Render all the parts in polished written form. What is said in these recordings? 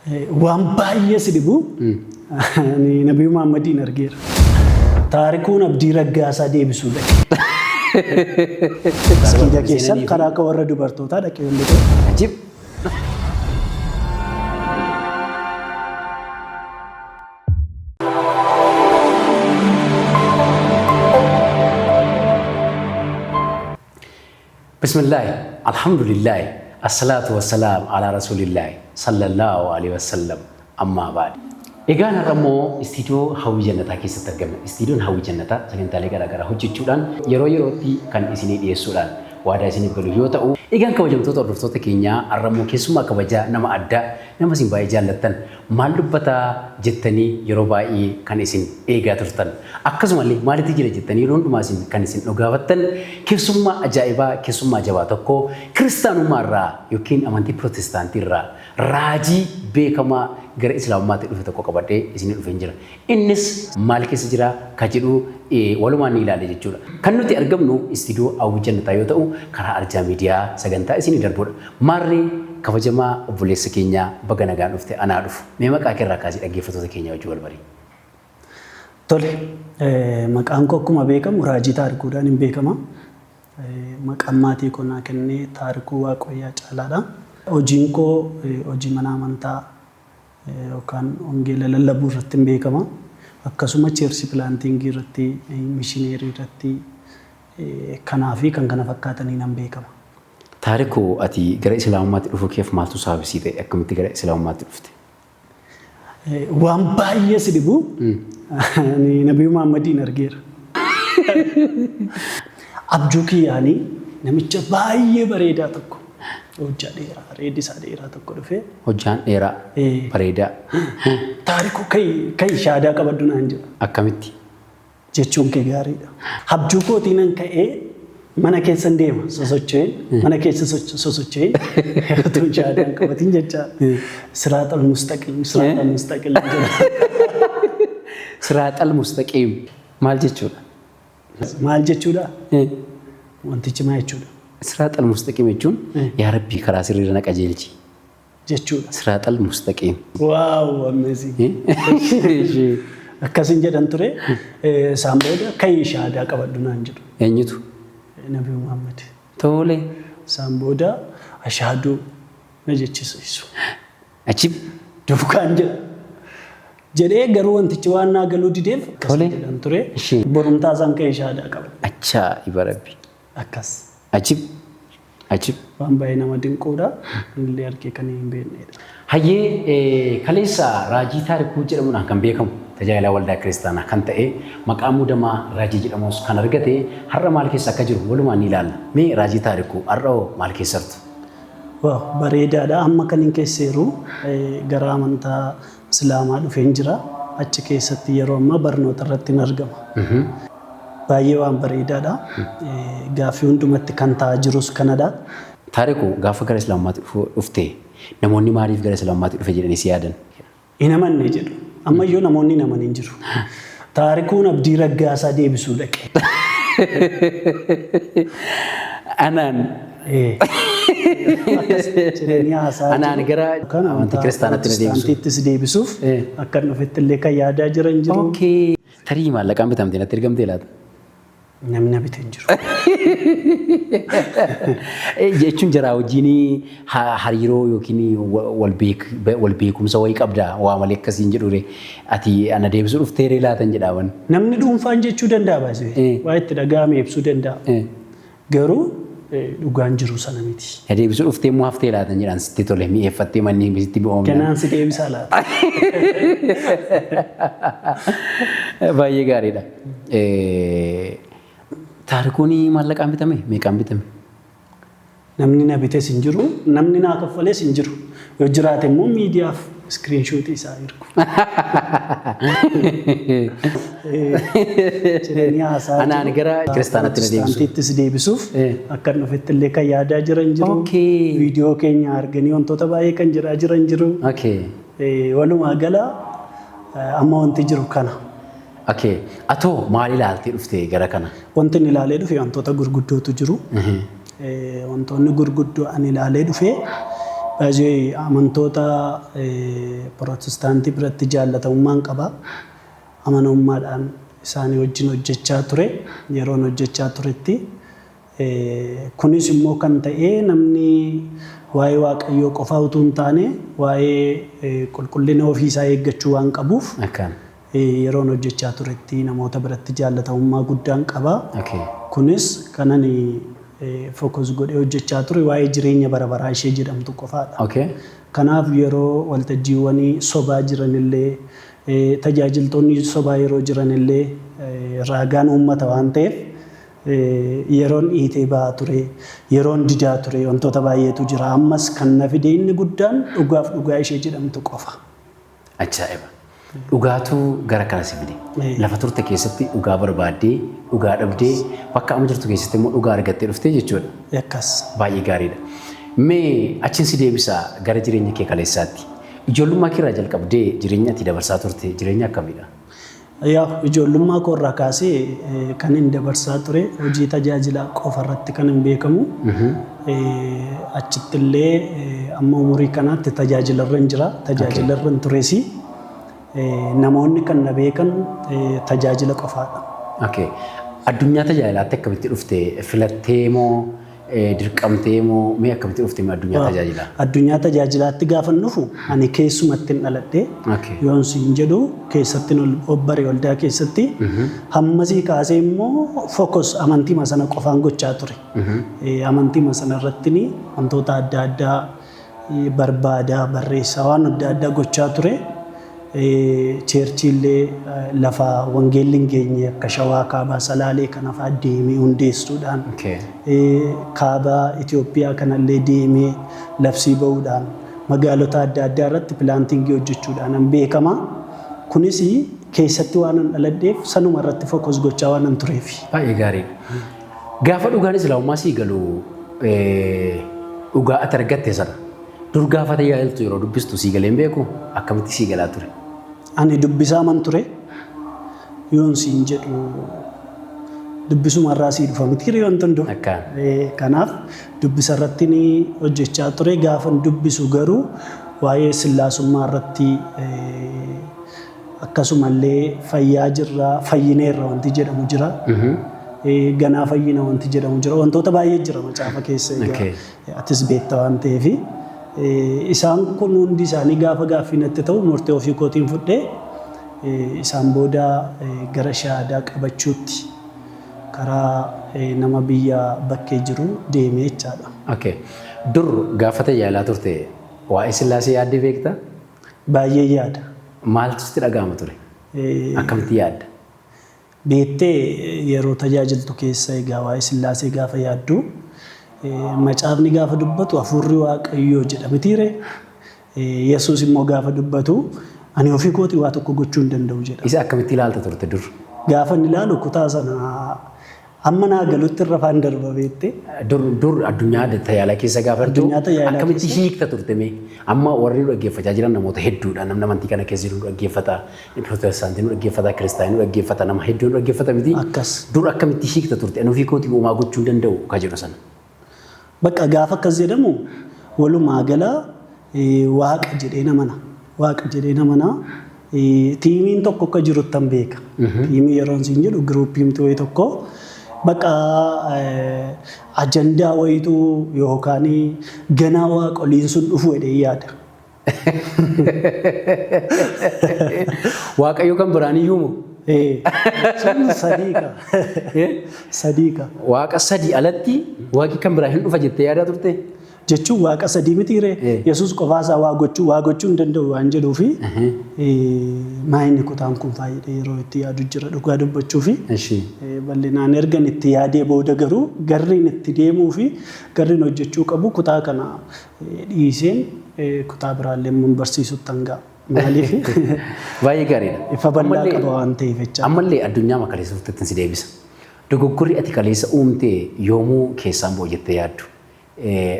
Waan baay'ee si dhibu Nabii Muhammadin argeera. Taarikuun Abdii Raggaasaa deebisuu dhaqe. Masjiida keessa karaa akka warra dubartootaa dhaqee hundee. Ajib. Bismillah, alhamdulillah, assalatu wassalam ala rasulillah, sallallahu alaihi wasallam, amma ba'd. Egaan har'ammoo istiidiyoo Hawwii Jannataa keessatti argamna. Istiidiyoon Hawwii Jannataa sagantaalee garaagaraa hojjechuudhaan yeroo yerootti kan isinii dhiyeessuudhaan waadaa isiniif galu yoo ta'u, egaan kabajamtoota hordoftoota keenyaa har'ammoo keessumaa kabajaa nama addaa nama isin baay'ee jaallattan maal dubbataa jettanii yeroo baay'ee kan isin eegaa turtan. Akkasumallee maalitti jira jettanii yeroo hundumaa isin kan isin dhugaafattan keessummaa ajaa'ibaa keessummaa jabaa tokko kiristaanummaa irraa yookiin amantii pirootestaantii irraa raajii beekamaa gara islaamummaatti dhufe tokko qabadhee isinii dhufeen jira. Innis maal keessa jira ka jedhu walumaan ni ilaale jechuudha. Kan nuti argamnu istiidiyoo Hawwii Jannataa yoo ta'u karaa Arjaa Miidiyaa sagantaa isinii darbudha. Maarree kabajamaa obboleessa keenyaa baga nagaan dhufte anaa dhufu. Mee maqaa keerraa kaasii dhaggeeffattoota keenya wajjin wal barii. Tole, maqaan koo akkuma beekamu Raajii Taarikuudhaan hin beekama. Maqaan maatii koo naa kennee Taarikuu Waaqayyaa Caalaadha. Hojiin koo hojii mana amantaa yookaan wangeela lallabuu irratti hin beekama. Akkasuma cheersi pilaantingii irratti, mishineerii irratti kanaa fi kan kana fakkaatanii nan beekama. Taarikuu ati gara islaamummaatti dhufuu keef maaltu saabsii ta'e akkamitti gara islaamummaatti dhufte? Waan baay'ee si dhibu Nabii Muhammadin argeera. Abjuu kiyyaanii namicha baay'ee bareedaa tokko hojjaa dheeraa reedisaa dheeraa tokko dhufee. Hojjaan dheeraa bareedaa. Taarikuu ka'ii shaadaa qabaddu naan jedha. Akkamitti? Jechuun kee gaariidha. Abjuu kootii nan ka'ee mana keessan deema sosocho'een mana keessa sosocho'een utuu shaadaan qabatiin jechaa siraaxal mustaqiim jedha. Siraaxal mustaqiim maal jechuudha? Maal jechuudha? Wantichi maal jechuudha? Siraaxal mustaqiim jechuun yaa Rabbii karaa sirriirra na qajeelchi jechuudha. Siraaxal mustaqiim. Waaw amazing. Akkasin jedhan ture isaan booda ka'ii shaadaa qabaddu naan jedhu. Eenyutu? Nabii Muhammad. Tole. Isaan booda ashaaduu na jechisiisu. Achib. Duukaan jedha. Jedhee garuu wantichi waan naa galuu dideef akkasin jedhan ture borumtaa isaan ka'ii shaadaa qabaddu. Achaa iba Rabbi. Akkas. Achib. Achib. Waan baay'ee nama dinquudha. Illee argee kan hin beeknedha. Hayyee kaleessa Raajii Taarikuu jedhamuudhaan kan beekamu tajaajila waldaa kiristaanaa kan ta'e maqaa muudamaa Raajii jedhamus kan argate har'a maal keessa akka jiru walumaan ni ilaalla. Mee Raajii Taarikuu har'a maal keessa jirtu? Waaw bareedaadha. Amma kan hin keesseeru gara amantaa Islaamaa dhufeen jira. Achi keessatti yeroo ammaa barnoota irratti hin argama. Baay'ee waan bareedaadha. Gaaffii hundumatti kan ta'aa jirus kanadha. Taarikuu gaafa gara Islaamummaatti dhufte namoonni maaliif gara Islaamummaatti dhufe jedhanii si yaadan? Hin amanne jedhu. Ammayyuu namoonni hin amanin jiru. Taarikuun Abdii Raggaasaa deebisuu dhaqe. Anaan. Anaan gara amantii kiristaanaatti na deebisu. Kiristaantiittis deebisuuf akka dhufetti illee kan yaadaa jiran jiru. Tarii maallaqaan bitamtee natti ergamtee laata? Namni bitee hin jiru. Jechuun jara hojiin hariiroo yookiin wal beekumsa wayii qabda waa malee akkasiin jedhure ati ana deebisuu dhuftee laatan jedhaawan. Namni dhuunfaan jechuu danda'a baasee waa itti dhaga'ame ibsuu danda'a. Garuu dhugaan jiru sana miti. Deebisuu dhuftee immoo haftee laatan jedhaan sitti tole mi'eeffattee manni sitti bu'oomna. Kanaan si deebisaa laata. Baay'ee gaariidha. Taarikuun maallaqaan bitame meeqaan bitame? Namni na bitees hin jiru, namni naa kaffalees hin jiru. Yoo jiraate immoo miidiyaaf iskiriinshooti isaa ergu. Anaan gara kiristaanaatti na deebisu. Kiristaantiittis deebisuuf akka dhufetti illee kan yaadaa jiran jiru. Viidiyoo keenya arganii wantoota baay'ee kan jiran jiru. Walumaa gala amma wanti jiru kana. Atoo maal ilaaltee dhufte gara kana? Wanti inni ilaalee dhufe wantoota gurguddootu jiru. Wantoonni gurguddoo ani ilaalee dhufe Baay'ee amantoota Pirotestaantii biratti jaallatamummaan qaba. Amanamummaadhaan isaanii wajjin hojjechaa ture. Yeroon hojjechaa turetti kunis immoo kan ta'e namni waa'ee Waaqayyoo qofaa utuu hin taane waa'ee qulqullina ofiisaa eeggachuu waan qabuuf yeroon hojjechaa turetti namoota biratti jaallatamummaa guddaan qaba. Kunis kanan focus godhee hojjechaa ture waa'ee jireenya bara baraa ishee jedhamtu qofaadha. Kanaaf yeroo waltajjiiwwanii sobaa jiranillee tajaajiltoonni sobaa yeroo jiranillee raagaan uummata waan ta'eef yeroon dhiitee ba'aa ture, yeroon didaa ture, wantoota baay'eetu jira. Ammas kan na fide inni guddaan dhugaaf dhugaa ishee jedhamtu qofa. Ajaa'iba! Dhugaatu gara kana si fide. Lafa turte keessatti dhugaa barbaaddee, dhugaa dhabdee, bakka amma jirtu keessatti immoo dhugaa argattee dhuftee jechuudha. Akkas. Baay'ee gaariidha. Mee achiin si deebisaa gara jireenya kee kaleessaatti. Ijoollummaa kee irraa jalqabdee jireenya ati dabarsaa turte jireenya akkamiidha? Ijoollummaa koo irraa kaasee kan hin dabarsaa ture hojii tajaajilaa qofa irratti kan hin beekamu. Achitti illee amma umurii kanaatti tajaajilarra hin jira. Tajaajilarra hin tureesi. Namoonni kan na beekan tajaajila qofaadha. Addunyaa tajaajilaatti akkamitti dhufte? Filattee moo dirqamtee moo mee akkamitti dhufte addunyaa tajaajilaa? Addunyaa tajaajilaatti gaafa dhufu ani keessumatti hin dhaladhe. Yoon siin jedhu keessatti obbaree waldaa keessatti hammasii kaasee immoo focus amantii sana qofaan gochaa ture. Amantii sana irratti wantoota adda addaa barbaadaa barreessaa waan adda addaa gochaa ture. Cheerchiillee lafa wangeelli hin geenye akka Shawaa Kaabaa Salaalee kana fa'aa deemee hundeessuudhaan kaabaa Itoophiyaa kanallee deemee labsii ba'uudhaan magaalota adda addaa irratti pilaantingii hojjechuudhaan an beekama. Kunis keessatti waan an dhaladheef sanuma irratti focus gochaa waan an tureef. Baay'ee gaariidha. Gaafa dhugaan islaamummaa sii galu dhugaa ati argatte sana dur gaafa tajaajiltu yeroo dubbistu sii galeen beeku akkamitti sii galaa ture? Ani dubbisaa man ture. Yoon siin jedhu dubbisuma irraa sii dhufa miti riyoon tundu. Kanaaf dubbisa irratti hojjechaa ture. Gaafa dubbisu garuu waa'ee sillaasummaa irratti akkasumallee fayyaa jirra, fayyineerra wanti jedhamu jira. Ganaa fayyina wanti jedhamu jira. Wantoota baay'ee jira macaafa keessa atis beekta waan ta'eef. Isaan kun hundi isaanii gaafa gaaffii natti ta'u murtee ofii kootiin fudhee isaan booda gara shahaadaa qabachuutti karaa nama biyya bakkee jiru deemee jechaadha. Dur gaafa tajaajilaa turte waa'ee Sillaasee yaaddee beektaa? Baay'ee yaada. Maaltu sitti dhaga'ama ture? Akkamitti yaadda? Beektee yeroo tajaajiltu keessa egaa waa'ee Sillaasee gaafa yaaddu macaafni gaafa dubbatu hafuurri Waaqayyoo jedha mitiire. Yesuus immoo gaafa dubbatu ani ofii kootii waa tokko gochuu hin danda'u jedha. Isa akkamitti ilaalta turte dur? Gaafa inni ilaalu kutaa sana amma naa galutti irra faan darba beektee. Dur addunyaa tajaajilaa keessa gaafa jirtu akkamitti hiikta turte mee? Amma warri dhaggeeffachaa jiran namoota hedduudha. Namni amantii kana keessa jiru dhaggeeffata. Pirotestaantiin dhaggeeffata, kiristaanii dhaggeeffata, nama hedduun dhaggeeffata miti. Dur akkamitti hiikta turte? Ani ofii kootii uumaa gochuu hin danda'u ka jedhu sana. Bakka gaafa akkas jedhamu walumaa gala waaqa jedhee namana. Waaqa jedhee namana. Tiimiin tokko akka jirutti an beeka. Tiimii yeroo siin jedhu giruupiin ta'e tokko bakka ajandaa wayituu yookaan ganaa waaqoliin sun dhufu jedhee yaada. Waaqayyo kan biraan iyyuu Sadiika. Waaqa sadii alatti waaqi kan biraa hin dhufa jettee yaadaa turte? Jechuun waaqa sadii mitiire Yesuus qofaasaa waa gochuu hin danda'u waan jedhuu fi maayinni kutaan kun faayidee yeroo itti yaadu jira dhugaa dubbachuu fi bal'inaan ergan itti yaadee booda garuu garriin itti deemuu fi garriin hojjechuu qabu kutaa kana dhiiseen kutaa biraallee mun barsiisutti hangaa. Maaliif? Baay'ee gaariidha. Ifa bal'aa qaba waan ta'eef jecha. Ammallee addunyaa makaleessa turteetti si deebisa. Dogoggorri ati kaleessa uumtee yoomuu keessaan boo jettee yaaddu?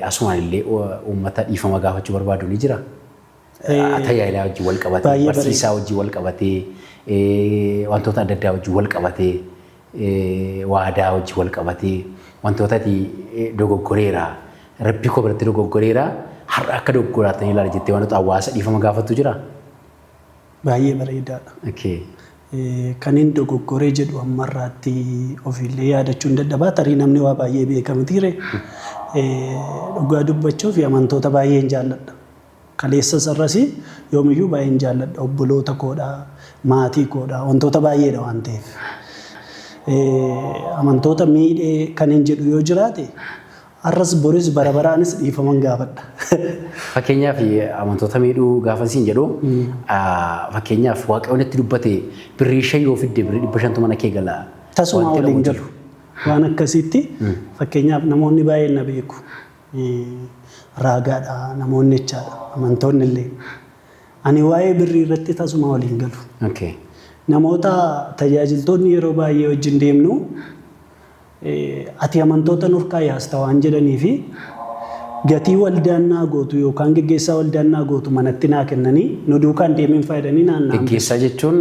Asumaan illee uummata dhiifama gaafachuu barbaadu ni jira. Tajaajilaa wajjin wal qabatee, barsiisaa wajjin wal qabatee, wantoota adda addaa wajjin wal qabatee, waadaa wajjin wal qabatee, wantoota ati dogoggoreera, rabbii koo biratti dogoggoreera, har'a akka doggoraatan ilaala jettee wantoota hawaasa dhiifama gaafattu jira? Baay'ee bareedaadha. Okay. Kan inni dogoggoree jedhu ammarraatti ofiillee yaadachuu hin dadhabaa tarii namni waa baay'ee beekamtiire dhugaa dubbachuu fi amantoota baay'een jaalladha. Kaleessa sarrasi yoomiyyuu baay'een jaalladha obboloota koodhaa maatii koodhaa wantoota baay'eedha waan ta'eef. Amantoota miidhee kan hin jedhu yoo jiraate arras boris barabaraanis dhiifaman gaafadha. Fakkeenyaaf amantoota miidhuu gaafa siin jedhu fakkeenyaaf waaqayyoonitti dubbate birrii 5 yoo fidde birrii 500 mana kee gala. Tasuma waliin galu. Waan akkasitti fakkeenyaaf namoonni baay'een na beeku. Raagaadha namoonni jechaadha amantoonni illee. Ani waa'ee birrii irratti tasuma waliin galu. Okay. Namoota tajaajiltoonni yeroo baay'ee wajjin deemnu ati amantoota nurkaa yaasta waan jedhanii fi gatii waldaannaa gootu yookaan geggeessaa waldaannaa gootu manatti naa kennanii nu duukaan deemeen fayyadanii naanna'an. Geggeessaa jechuun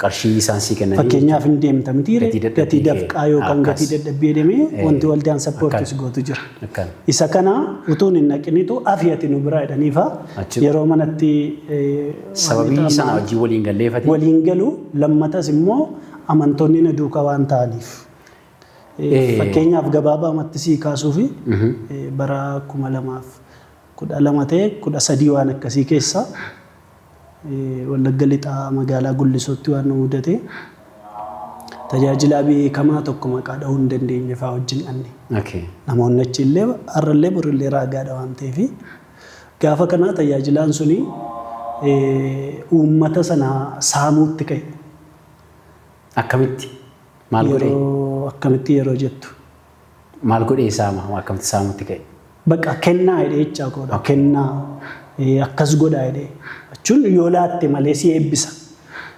qarshii isaan sii kennanii. Fakkeenyaaf hin deemta mitiire gatii dafqaa yookaan gatii dadhabbii deemee wanti waldaan sappoortis gootu jira. Isa kana utuun hin naqinitu afi ati nu biraa jedhaniifa yeroo manatti sababii sana wajjin waliin galleeffate. Waliin galu lammatas immoo amantoonni na duukaa waan ta'aniif. Fakkeenyaaf gabaabumatti sii kaasuu fi bara 2012 ta'e 13 waan akkasii keessa Wallagga Lixaa magaalaa Gullisootti waan nu mudate tajaajilaa beekamaa tokko maqaa dhahuu hin dandeenye fa'aa wajjin dhanne. Namoonni achi illee har'allee borillee raagaadha waan ta'eef gaafa kana tajaajilaan suni uummata sana saamuutti ka'e. Akkamitti? Maal godhee? Akkamitti yeroo jettu. Maal godhee saama? Akkamitti saamuutti ka'e? Bakka kennaa jedhee jechaa godha. Kennaa akkas godhaa jedhee. Jechuun yoo laatte malee si eebbisa.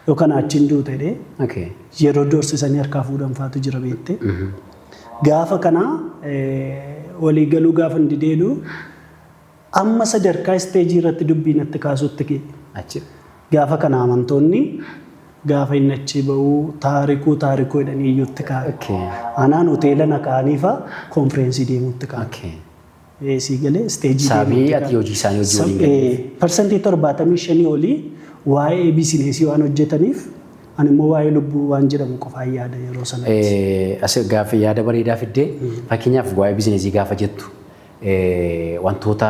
Yookaan achiin duuta jedhee. Yeroo doorsisanii harkaa fuudhan faatu jira beektee. Gaafa kana walii galuu gaafa hin dideelu amma sadarkaa isteejii irratti dubbii natti kaasuutti ka'e. Gaafa kana amantoonni gaafa inni achi ba'uu taarikuu jedhanii iyyuutti kaa'e. Anaan hoteela naqaaniifa konfireensii deemuutti kaa'e. Sii galee isteejii sabii ati hojii isaanii hojii waliin galee. Parsantii 75 olii waa'ee bizineesii waan hojjetaniif ani immoo waa'ee lubbuu waan jedhamu qofaan yaada yeroo sanatti. As gaafa yaada bareedaa fiddee fakkeenyaaf waa'ee bizineesii gaafa jettu wantoota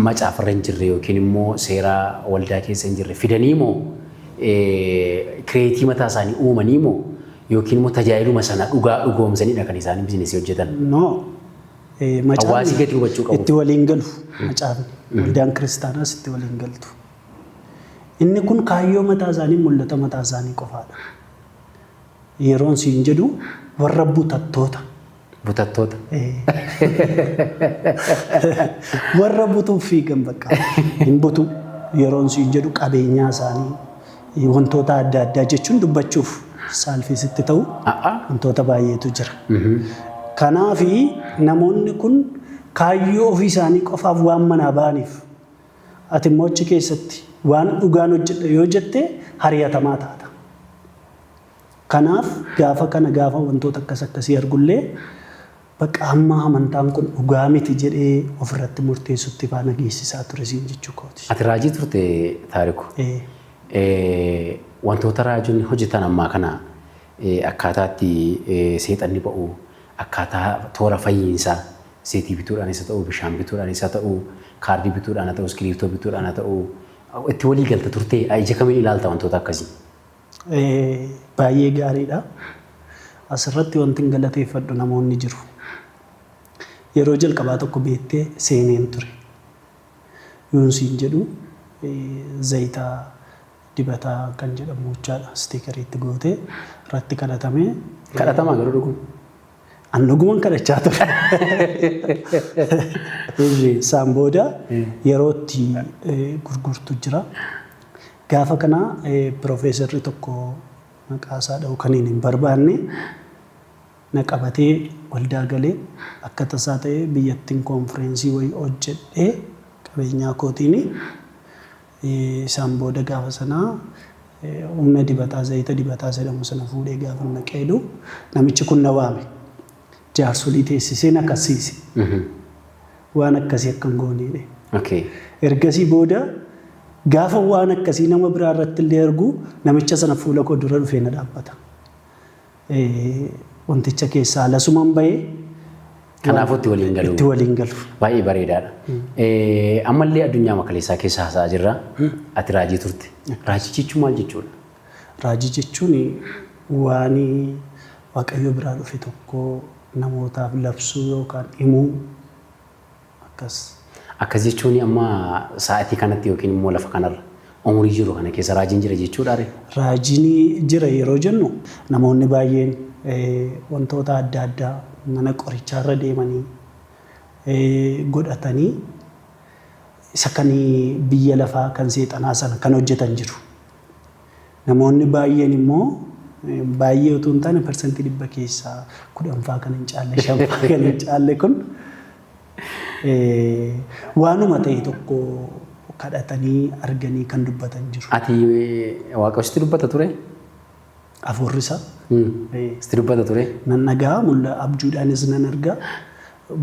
macaafarra hin jirre yookiin immoo seera waldaa keessa hin jirre fidanii moo kireetii mataa isaanii uumanii moo yookiin immoo tajaajiluma sana dhugoomsanidha kan isaanii bizineesii hojjetan? No. Hawaasi gadi hubachuu qabu. Itti waliin galu macaafni. Waldaan kiristaanaas itti waliin galtu. Inni kun kaayyoo mataa isaanii mul'ata mataa isaanii qofaadha. Yeroon siin jedhu warra butattoota. Butattoota. Warra butuuf fiigan bakka. Hin butu yeroon siin jedhu qabeenyaa isaanii wantoota adda addaa jechuun dubbachuuf saalfisitti ta'u wantoota baay'eetu jira. Kanaafi namoonni kun kaayyoo ofii isaanii qofaaf waan manaa ba'aniif ati immoo achi keessatti waan dhugaan hojjedha yoo jette hariyatamaa taata. Kanaaf gaafa kana gaafa wantoota akkasii argullee bakka amma amantaan kun dhugaa miti jedhee ofirratti murteessutti faana geessisaa ture siin jechuu kooti. Ati raajii turte taariku. Wantoota raajiin hojjetan ammaa kana akkaataatti seexanni ba'u akkaataa toora fayyiinsaa seetii bituudhaan isa ta'u bishaan bituudhaan isa ta'u kaardii bituudhaan haa ta'u iskiriiptoo bituudhaan haa ta'u itti walii galta turte ija kamiin ilaalta wantoota akkasii? Baay'ee gaariidha. Asirratti wanti hin galateeffadhu namoonni jiru. Yeroo jalqabaa tokko beektee seeneen ture. Yoon siin jedhu zayitaa dibataa kan jedhamu jechaadha. Stiikariitti gootee irratti kadhatamee. Kadhatamaa garuu dhuguun. An dhuguman kadhachaa ture. Isaan booda yerootti gurgurtu jira. Gaafa kana piroofeesarri tokko maqaa isaa dha'u kan hin barbaanne na qabatee waldaa galee akka tasaa ta'ee biyyattiin konfireensii wayii hojjedhee qabeenyaa kootiin isaan booda gaafa sanaa humna dibataa zayita dibataa jedhamu sana fuudhee gaafa naqeedu namichi kun na waame. Jaarsolii teessisee na qabsiise. waan akkasii akka hin gooneedha. Okay. Ergasii booda gaafa waan akkasii nama biraa irratti illee argu namicha sana fuula koo dura dhufee na dhaabbata. Wanticha keessaa lasumaan bahee. Kanaafuu itti waliin galu. Itti waliin galu. Baay'ee bareedaadha. Ammallee addunyaa makaleessaa keessa haasa'aa jirra. Ati raajii turte. Raajii jechuun maal jechuudha? Raajii jechuun waan Waaqayyo biraa dhufe tokko namootaaf labsuu yookaan himuu akkas. Akkas jechuun amma sa'aatii kanatti yookiin immoo lafa kanarra umurii jiru kana keessa raajiin jira jechuudha. Raajiin jira yeroo jennu namoonni baay'een wantoota adda addaa mana qorichaarra deemanii godhatanii isa kan biyya lafaa kan seexanaa sana kan hojjetan jiru. Namoonni baay'een immoo baay'ee utuu hin taane parsantii 100 keessaa 10 kan hin caalle 5 kan hin caalle kun waanuma ta'e tokko kadhatanii arganii kan dubbatan jiru. Ati Waaqayyotti dubbata ture? Afuurri isaa. Sitti dubbata ture? Nan nagaa mulla abjuudhaanis nan argaa.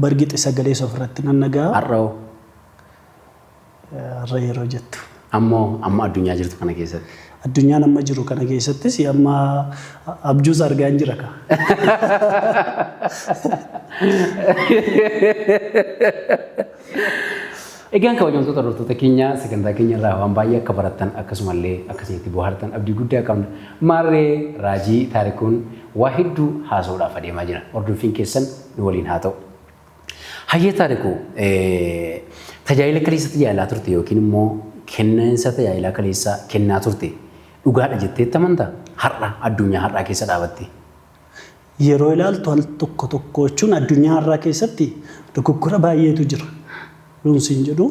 Bargixi sagalee isa ofirratti nan nagaa. Har'oo? Har'a yeroo jettu. Amma addunyaa jirtu kana keessatti? Addunyaan amma jiru kana keessattis amma abjuus argaa hin jira ka. Egaan kabajamtoota hordoftoota keenya sagantaa keenya irraa waan baay'ee akka barattan akkasumallee akkasitti bohaartan abdii guddaa qabna. Maarree raajii taarikuun waa hedduu haasa'uudhaaf adeemaa jira. Hordoffiin keessan nu waliin haa ta'u. Hayyee taarikuu tajaajila kaleessatti tajaajilaa turte yookiin immoo kennansa tajaajila kaleessaa kennaa turte dhugaadha jetteetti amantaa? Har'a addunyaa har'aa keessa dhaabatte. Yeroo ilaaltu al tokko tokko jechuun addunyaa har'aa keessatti dogoggora baay'eetu jira. Lunsiin jedhu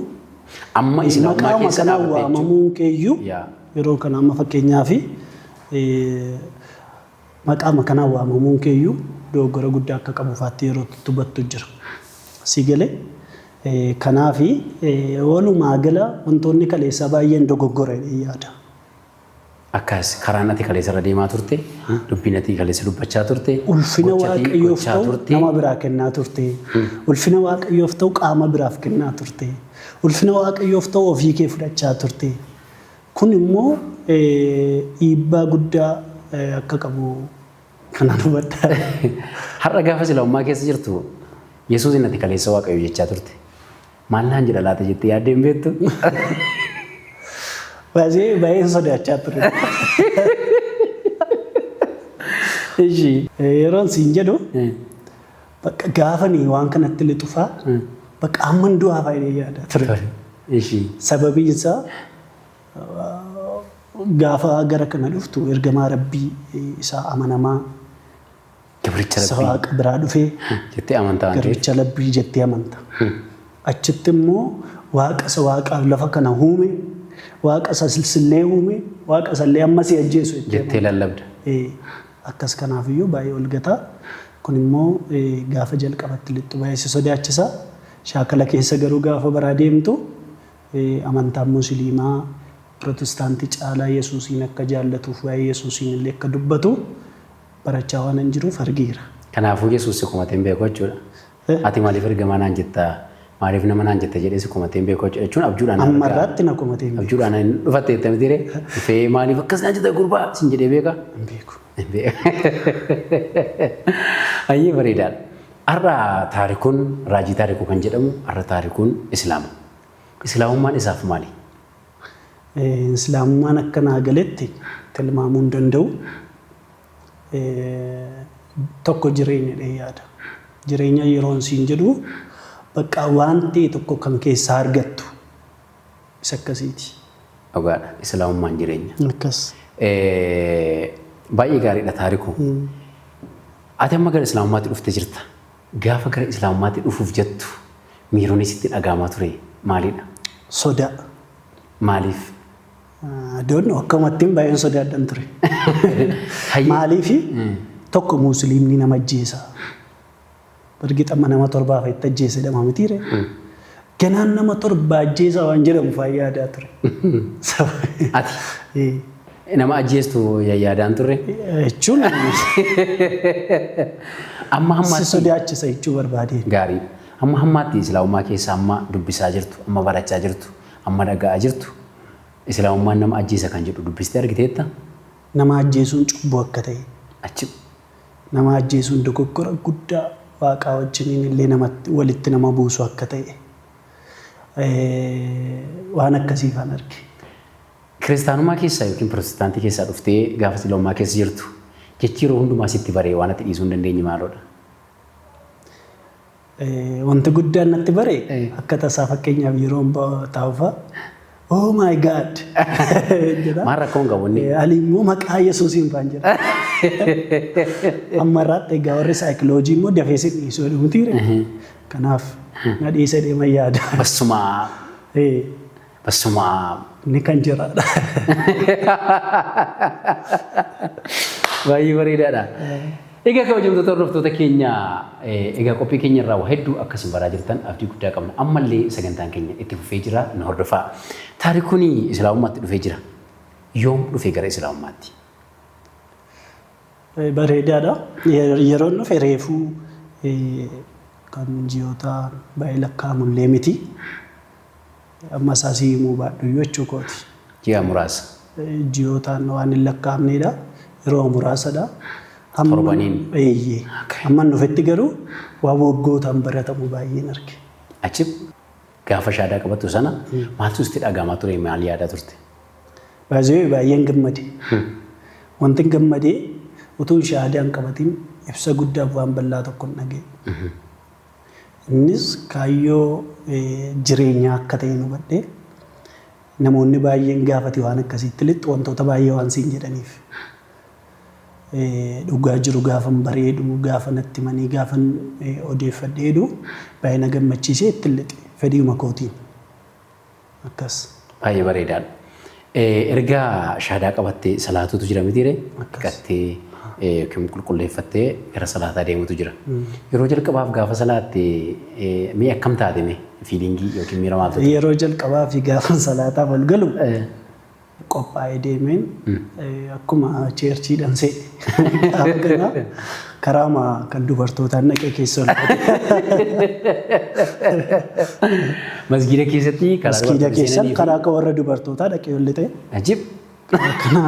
amma islaamummaa keessa dhaabatte waamamuun keeyyuu yeroo kana amma fakkeenyaaf maqaama kanaan waamamuun keeyyuu dogoggora guddaa akka qabu faatti yeroo dubbattu jira. Si galee kanaaf walumaa gala wantoonni kaleessaa baay'een dogoggora yaada. Akkas karaan ati kaleessa irra deemaa turte dubbiin ati kaleessa dubbachaa turte ulfina waaqayyoof ta'u nama biraa kennaa turte ulfina waaqayyoof ta'u qaama biraaf kennaa turte ulfina waaqayyoof ta'u ofii kee fudhachaa turte kun immoo dhiibbaa guddaa akka qabu kana hubadha. Har'a gaafa islaamummaa keessa jirtu Yesuusin ati kaleessa waaqayyo jechaa turte maal naan jedha laata jettee yaaddee hin beektu? Baay'ee sodaachaa ture. Yeroon siin jedhu bakka gaafanii waan kanatti lixufaa bakka amman du'aa faayidee yaadaa ture. Sababiin isaa gaafa gara kana dhuftu ergamaa rabbii isaa amanamaa isa waaqa biraa dhufee gabricha rabbii jettee amanta. Achitti immoo waaqa isa waaqaaf lafa kana uume waaqa silsillee uume waaqa sallee amma si ajjeesu jettee lallabda. Akkas kanaafiyyuu baay'ee ol gataa. Kun immoo gaafa jalqabatti lixxu baay'ee si sodaachisa. Shaakala keessa garuu gaafa baraa deemtu amantaan musliimaa Pirotestaantii caalaa Yesuusiin akka jaallatuuf waa'ee Yesuusiin illee akka dubbatu barachaa waan hin jiruuf argeera. Kanaafuu Yesuus si kumatee hin beeku jechuudha. Ati maaliif ergamaa naan jettaa? Maaliif nama naan jette jedhee si kumatee hin beeku jechuun abjuudhaan amma irratti na kumatee hin beeku. Abjuudhaan dhufattee itti mitiire dhufee maaliif akkas naan jetta gurbaa sin jedhee beeka? Hin beeku. Hayyee bareedaadha. Har'a taarikuun raajii taarikuu kan jedhamu har'a taarikuun Islaama. Islaamummaan isaaf maali? Islaamummaan akka naa galetti tilmaamuu hin danda'u. Tokko jireenya yaada. Jireenya yeroon siin jedhu bakka waan ta'e tokko kan keessaa argattu isa akkasiiti. Dhugaadha. Islaamummaan jireenya. Akkas. Baay'ee gaariidha taarikuu. Ati amma gara Islaamummaatti dhuftee jirta. Gaafa gara Islaamummaatti dhufuuf jettu miironni sitti dhagahamaa ture maalidha? Sodaa. Maaliif? Doonno akkamattiin baay'een sodaadhaan ture. Maaliifi tokko musliimni nama ajjeesa. Bargixamma nama 7 itti ajjeese dama mitiire. Ganaan nama 7 ajjeesa waan jedhamu faayyaadaa ture. Ati nama ajjeestu yaadaan turre? Jechuun amma si sodaachisa jechuu barbaadeen. Gaarii. hammaatti islaamummaa keessa amma dubbisaa jirtu amma barachaa jirtu amma dhaga'aa jirtu islaamummaan nama ajjeesa kan jedhu dubbistee argiteetta? Nama ajjeesuun cubbuu akka ta'e. Achi. Nama ajjeesuun dogoggora guddaa waaqaa wajjiniin illee namatti walitti nama buusu akka ta'e. Waan akkasii kan arge. Kiristaanummaa keessaa yookiin Pirotestaantii keessaa dhuftee gaafa islaamummaa keessa jirtu jechi yeroo hundumaa sitti baree waan ati dhiisuu hin dandeenye maalodha? Wanti guddaan natti baree akka tasaa fakkeenyaaf yeroo taa'uufaa oh my god maal rakkoon qabuunni ali immoo maqaa Yesuusiin faan jedha amma irratti egaa warri saayikiloojii immoo dafee si dhiisuu dhumutiire kanaaf na dhiisee deema yaada Basumaa ni kan jiraadha baay'ee bareedaadha. Egaa kabajamtoota hordoftoota keenya egaa qophii keenya irraa hedduu akkasiin baraa jirtan abdii guddaa qabna. Ammallee sagantaan keenya itti fufee jira nu hordofaa. Taarikuun islaamummaatti dhufee jira. Yoom dhufee gara islaamummaatti? Bareedaadha. Yeroon dhufe reefuu kan ji'oota baay'ee lakkaa'amullee miti. Amma isaas himuu baadhu jechuu kooti. Ji'a muraasa. Ji'ootaan waan hin lakkaa'amnedha. Yeroo muraasadha. Torbaniin. Amma nufetti garuu waa waggootaan baratamu baay'een arge. Achi gaafa shaadaa qabattu sana maaltu sitti dhagahamaa ture maal yaadaa turte? Baay'een gammade. Wanti gammadee utuu shaadaan qabatiin ibsa guddaaf waan bal'aa tokko hin dhagee. Innis kaayyoo jireenyaa akka ta'e nu hubadhee namoonni baay'een gaafate waan akkasiitti lixxu wantoota baay'ee waan siin jedhaniif. Dhugaa jiru gaafan bareedu gaafan itti manii gaafan odeeffadheedu baay'ee na gammachiisee itti lixe fedhiuma kootiin akkas. Baay'ee bareedaadha. Ergaa shaadaa qabattee salaatutu jira mitiire? Qattee yookiin qulqulleeffattee gara salaataa deemutu jira. Yeroo jalqabaaf gaafa salaattee mee akkam taate mee fiilingii yookiin miira maaltu? Yeroo jalqabaaf gaafa salaataaf ol galu qophaa'ee deemeen akkuma cheerchiidhaan se'e karaama kan dubartootaan naqee keessa ol masgiida keessatti masgiida keessatti karaa akka warra dubartootaa dhaqee ol ta'e. Ajib. Kana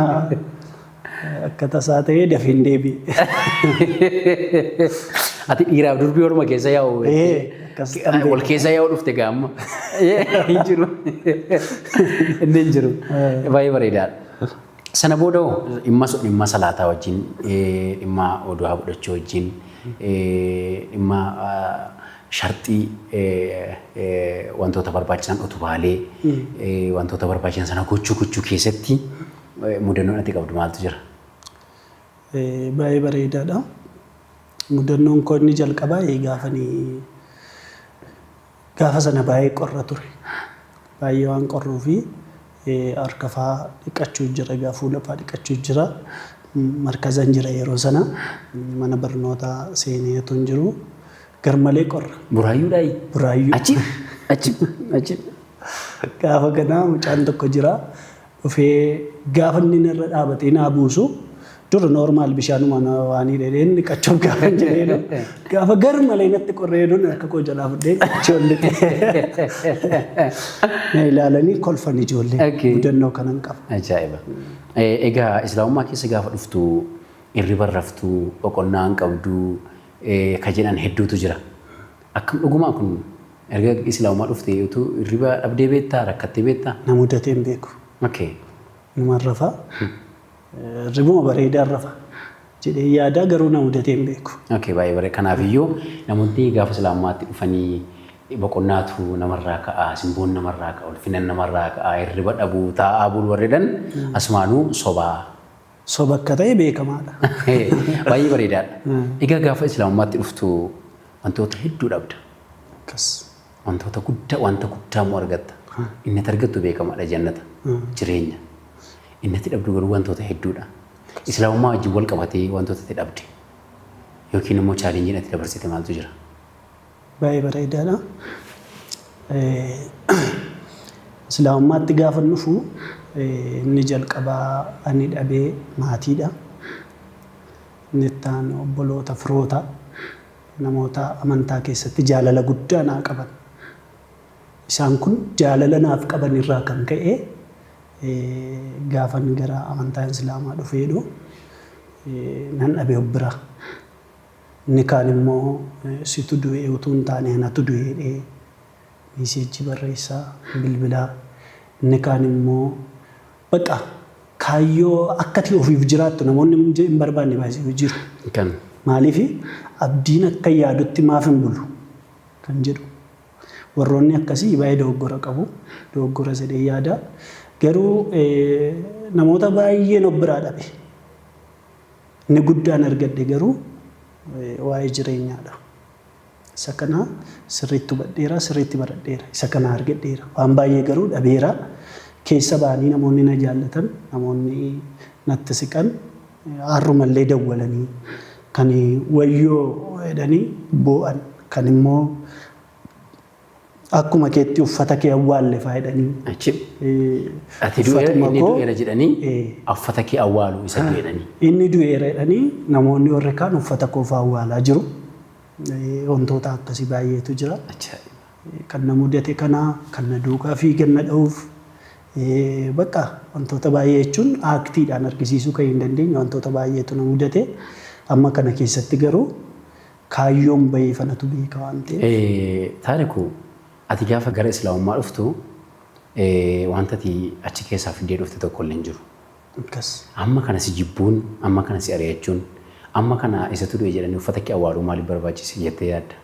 akka tasaa ta'ee dafee hin deebi'e. Ati dhiiraaf durbii orma keessa yaa'u wal keessa yaa'u dhufte gaamma hin jiru inni hin jiru baay'ee bareedaadha. Sana booda dhimma salaataa wajjin dhimma oduu haa godhachuu wajjin dhimma sharxii wantoota barbaachisan utubaalee wantoota barbaachisan sana gochuu keessatti mudannoon ati qabdu maaltu jira? Baay'ee bareedaadha. Mudannoon koo inni jalqabaa gaafa sana baay'ee qorra ture. Baay'ee waan qorruu fi harka fa'aa dhiqachuu jira fuula fa'aa dhiqachuu jira. Markazan jira yeroo sana mana barnootaa seeneetu hin jiru. Garmalee qorra. Buraayyuudhaayi? Buraayyuu. Achi. Gaafa kanaa mucaan tokko jira. Dhufee gaafa inni irra dhaabatee naa buusu dura normaal bishaanuma waanii dheedheen dhiqachuuf gaafa jedheedha. Gaafa garmalee natti qorreeduun akka koo jalaa fudhee ijoollee. Na ilaalanii kolfan ijoollee. Mudannoo kanan qaba. Ajaa'iba. Egaa islaamummaa keessa gaafa dhuftu hirriba raftu boqonnaa hin qabdu ka jedhan hedduutu jira. Akkam dhugumaa kun erga islaamummaa dhuftee utuu hirriba dhabdee beektaa rakkattee beektaa? Na mudatee hin beeku. Numaan rafaa. Ribuma bareedaan rafa. Jedhee yaadaa garuu na mudatee hin beeku. Baay'ee bareeda. Kanaafiyyuu namoonni gaafa islaamummaatti dhufanii boqonnaatu namarraa ka'a, simboon namarraa ka'a, ulfinan namarraa ka'a, hirriba dhabuu, taa'aa bulu warreedhan asumaanuu sobaa. Soba akka ta'e beekamaadha. Baay'ee bareedaadha. Egaa gaafa islaamummaatti dhuftu wantoota hedduu dhabda. Wanta guddaa moo argatta. Inni argattu beekamaadha jannata. Jireenya. Inni dhabdu garuu wantoota hedduudha. Islaamummaa wajjin wal qabatee wantoota itti dhabde. Yookiin immoo chaalenjiin itti dabarsite maaltu jira? Baay'ee bareedaadha. Islaamummaatti gaafa dhufu inni jalqabaa ani dhabee maatiidha. Inni itti aanu obboloota firoota namoota amantaa keessatti jaalala guddaa naa qaban. Isaan kun jaalala naaf qaban irraa kan ka'e gaafan gara amantaa Islaamaa dhufeedho nan dhabe biraa. Inni kaan immoo situ du'e utuu hin taane anatu du'eedhee miiseejii barreessaa bilbilaa. Inni kaan immoo baqa kaayyoo akkati ofiif jiraattu namoonni hin barbaanne baay'ee jiru. Maaliif abdiin akka yaadutti maaf hin bulu kan jedhu. Warroonni akkasii baay'ee dogoggora qabu. Dogoggora jedhee yaada. Garuu namoota baay'een of biraa dhabe. Inni guddaan argadde garuu waa'ee jireenyaadha. Isa kana sirriitti hubadheera, sirriitti baradheera. Isa kana argadheera. Waan baay'ee garuu dhabeera. Keessa ba'anii namoonni na jaallatan, namoonni natti siqan, har'umallee dawwalanii kan wayyoo jedhanii boo'an, kan immoo akkuma keetti uffata kee awwaalle faayidanii. Ati du'eera jedhanii uffata kee awwaalu isa du'eedhanii. Inni du'eera jedhanii namoonni warri kaan uffata koof awwaalaa jiru. Wantoota akkasii baay'eetu jira. Kan na mudate kana, kan na duukaa fiigan na dha'uuf. Baqa wantoota baay'ee jechuun aaktiidhaan argisiisuu kan hin dandeenye wantoota baay'eetu na mudate. Amma kana keessatti garuu kaayyoon bahee fanatu beeka waan ta'eef. Taariku ati gaafa gara Islaamummaa dhuftu wanta ati achi keessaa fidee dhufte tokko illee hin jiru. Amma kana si jibbuun, amma kana si ari'achuun, amma kana isatu du'e jedhanii uffata kee awwaaluu maaliif barbaachise jettee yaadda?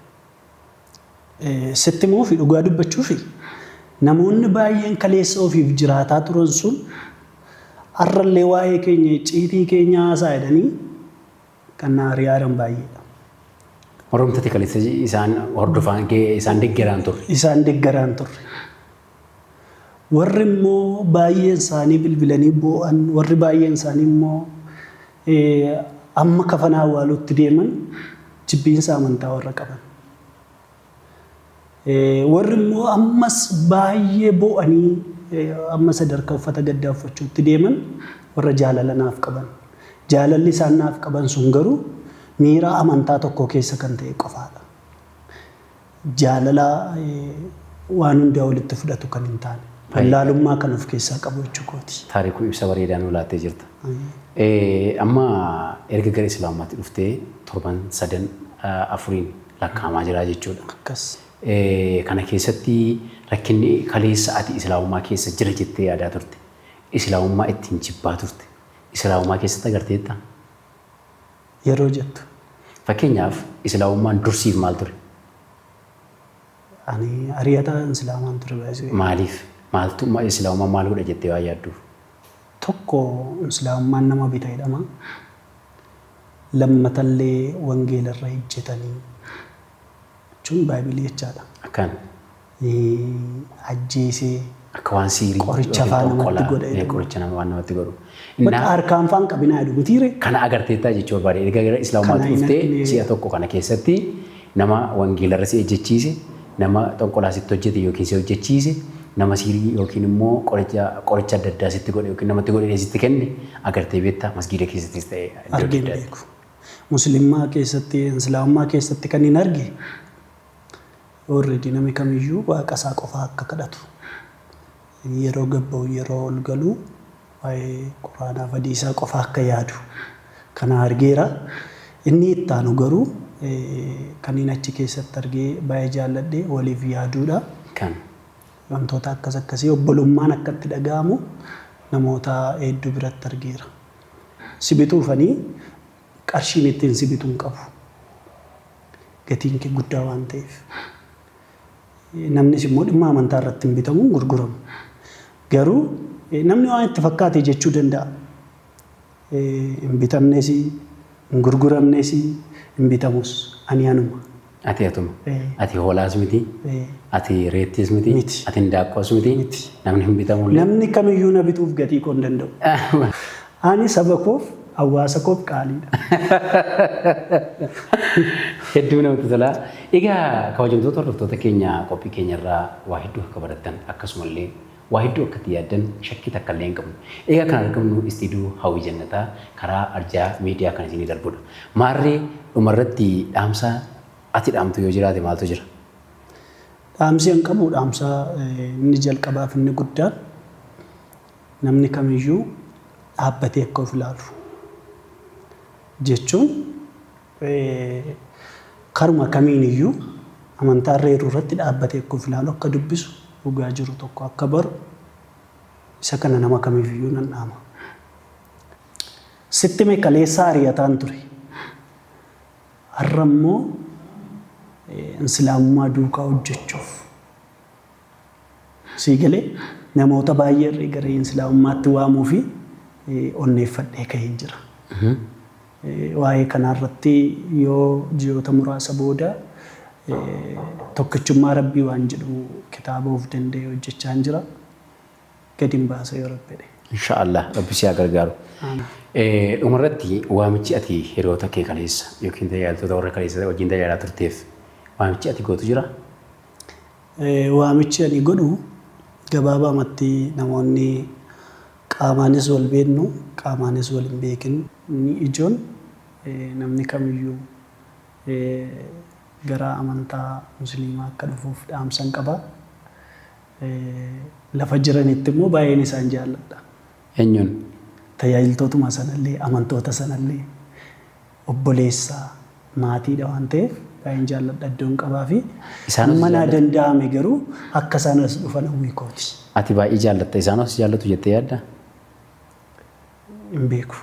Sitti moo fi dhugaa dubbachuufi namoonni baay'een kaleessa ofiif jiraataa turan sun har'allee waa'ee keenya icciitii keenya haasaa jedhanii kan na ari'aaran baay'eedha. Oromtatti kaleessa isaan hordofan kee isaan deeggaraan turre. Isaan deeggaraan turre. Warri immoo baay'een isaanii bilbilanii boo'an, warri baay'een isaanii immoo amma kafana awwaaluutti deeman jibbiinsa amantaa warra qaban. Warri immoo ammas baay'ee boo'anii amma sadarkaa uffata gaddaa uffachuutti deeman warra jaalala naaf qaban. Jaalalli isaan naaf qaban sun garuu miira amantaa tokko keessa kan ta'e qofaadha. Jaalala waan hundaa walitti fudhatu kan hin taane. Wallaalummaa kan of keessaa qabu jechuukooti. Taarikuu ibsa bareedaa nuu laattee jirta. Amma erga gara Islaamummaatti dhuftee torban 3-4 lakkaa'amaa jira jechuudha. Akkas. Kana keessatti rakkinni kaleessa ati Islaamummaa keessa jira jettee yaadaa turte. Islaamummaa ittiin jibbaa turte. Islaamummaa keessatti agarteetta? Yeroo jettu. Fakkeenyaaf Islaamummaan dursiif maal ture? Ani ari'ataa Islaamaan ture baay'ee. Maaliif? Maaltu Islaamummaa maal godha jettee waa yaadduuf? Tokko Islaamummaan nama bita jedhama. Lammatallee wangeelarra ejjetanii jechuun Baayibilii jechaadha. Akkaan? Ajjeesee. Akka waan siirii. Qoricha afaan namatti godha. Qoricha waan namatti godhu. Bakka harkaan faan qabinaa jedhu mitiire. Kana agarteettaa jechuu barbaade. Erga gara Islaamummaatti dhuftee si'a tokko kana keessatti nama wangeelarra si ejjechiise, nama xonqolaa sitti hojjete yookiin si hojjechiise, nama siirii yookiin immoo qoricha adda addaa sitti godhe yookiin namatti godhe sitti kenne agartee beektaa masgiida keessattis ta'e iddoo adda addaatti. Muslimmaa keessatti, Islaamummaa keessatti kan hin arge already namni kamiyyuu waaqa isaa qofaa akka kadhatu. Yeroo gabba'u yeroo ol galu waa'ee quraanaa hadiisaa qofaa akka yaadu kana argeera. Inni itti aanu garuu kan inni achi keessatti argee baay'ee jaalladhee waliif yaaduudha. Kan wantoota akkas akkasii obbolummaan akka itti dhaga'amu namoota hedduu biratti argeera. Sibituufanii qarshiin ittiin sibituun qabu. Gatiin kee guddaa waan ta'eef. Namnis immoo dhimma amantaa irratti hin bitamu gurguramu. Garuu namni waan itti fakkaate jechuu danda'a. Hin bitamnes, hin gurguramnes, hin bitamus ani anuma. Ati atuma. Ati hoolaas miti. Ati reettis miti. Ati hindaaqqoos miti. Namni hin bitamu. Namni kamiyyuu na bituuf gatii koo hin danda'u. Ani saba koof hawaasa koof qaaliidha. Hedduu namatti tola. Egaa kabajamtoota hordoftoota keenya qophii keenyarraa waa hedduu akka barattan akkasumallee waa hedduu akka itti yaaddan shakkii takka illee hin qabnu. Egaa kan argamnu istiidiyoo Hawwii Jannataa karaa Arjaa miidiyaa kan isinii darbudha. Maarree dhumarratti dhaamsa ati dhaamtu yoo jiraate maaltu jira? Dhaamsi hin qabu dhaamsa inni jalqabaaf inni guddaan namni kamiyyuu dhaabbatee akka of ilaalu jechuun karuma kamiin iyyuu amantaa reeruu irratti dhaabbatee akka of ilaalu akka dubbisu dhugaa jiru tokko akka baru isa kana nama kamiifiyyuu nan dhaama. Sitti mee kaleessa ariyataan ture. Har'a immoo islaamummaa duukaa hojjechuuf siigalee namoota baay'ee irra gara islaamummaatti waamuu fi onneeffadhee ka'ee jira. Waa'ee kanarratti yoo ji'oota muraasa booda tokkichummaa rabbii waan jedhu kitaaba of danda'ee hojjechaa jira. Gadi hin baasa yoo rabbeedhe. Inshaallah rabbi si haa gargaaru. Dhumarratti waamichi ati hiriyoota kee kaleessa yookiin tajaajiltoota warra kaleessa wajjin tajaajilaa turteef waamichi ati gootu jira? Waamichi ani godhu gabaabumatti namoonni qaamaanis wal beeknu qaamaanis wal hin beekin ni ijoon namni kamiyyuu gara amantaa musliimaa akka dhufuuf dhaamsan qaba. Lafa jiranitti immoo baay'een isaan jaalladha. Eenyuun? Tajaajiltootuma sanallee amantoota sanallee obboleessa maatiidha waan ta'eef baay'een jaalladha iddoon qabaa fi mana danda'ame garuu akka isaan as dhufan hawwii kooti. Ati baay'ee jaallatta isaan as jaallatu jettee yaadda? Hin beeku.